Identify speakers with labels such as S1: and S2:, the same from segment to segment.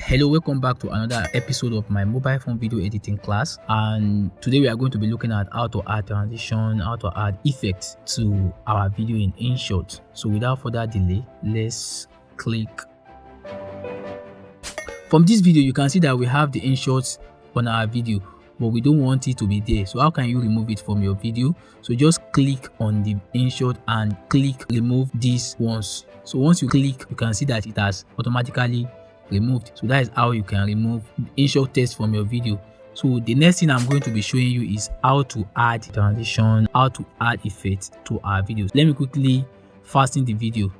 S1: Hello, welcome back to another episode of my mobile phone video editing class, and today we are going to be looking at how to add transition, how to add effects to our video in InShot. So without further delay, let's click. From this video you can see that we have the InShot on our video, but we don't want it to be there. So how can you remove it from your video? So just click on the InShot and click remove these ones. So once you click, you can see that it has automatically removed. So that is how you can remove InShot text from your video. So the next thing I'm going to be showing you is how to add transition, how to add effects to our videos. Let me quickly fasten the video.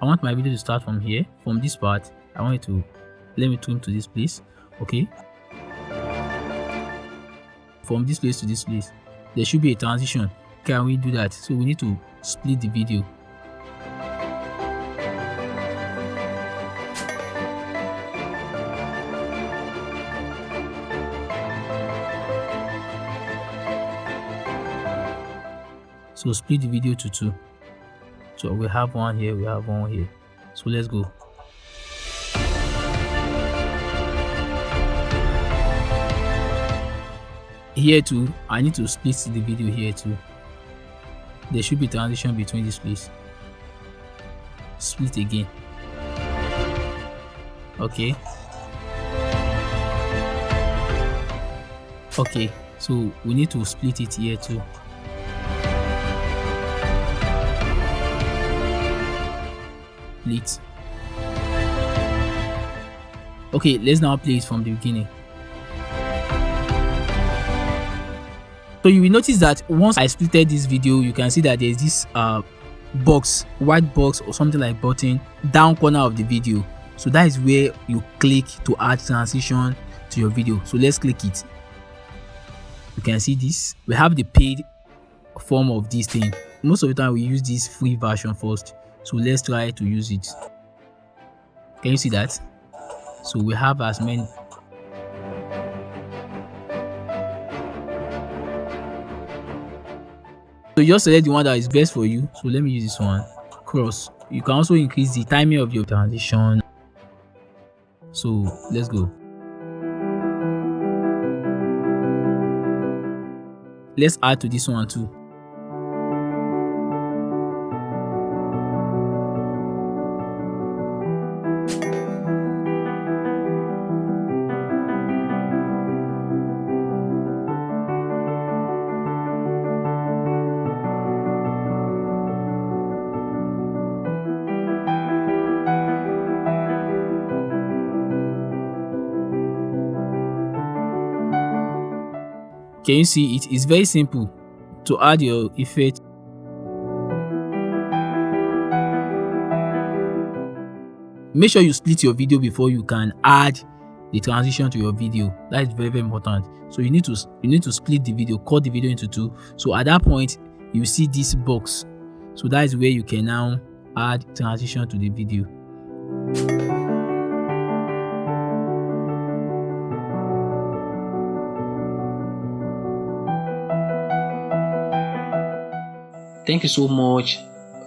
S1: I want my video to start from here, from this part. I want it to, let me trim to this place. Okay, from this place to this place there should be a transition. Can we do that? So we need to split the video. So split the video to two. So we have one here, we have one here. So let's go. Here too, I need to split the video here too. There should be transition between this place. Split again. Okay. Okay, so we need to split it here too. Split. Okay, let's now play it from the beginning. So you will notice that once I splitted this video, you can see that there's this box, white box or something like button down corner of the video. So that is where you click to add transition to your video. So let's click it. You can see this. We have the paid form of this thing. Most of the time we use this free version first. So let's try to use it. Can you see that? So we have as many. So just select the one that is best for you. So let me use this one, cross. You can also increase the timing of your transition. So let's go. Let's add to this one too. Can you see it? It's very simple to add your effect. Make sure you split your video before you can add the transition to your video. That is very, very important. So you need to split the video, cut the video into two. So at that point you see this box. So that is where you can now add transition to the video. Thank you so much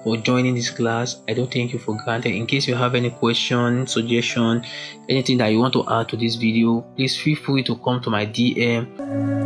S1: for joining this class. I don't take you for granted. In case you have any question, suggestion, anything that you want to add to this video, please feel free to come to my DM.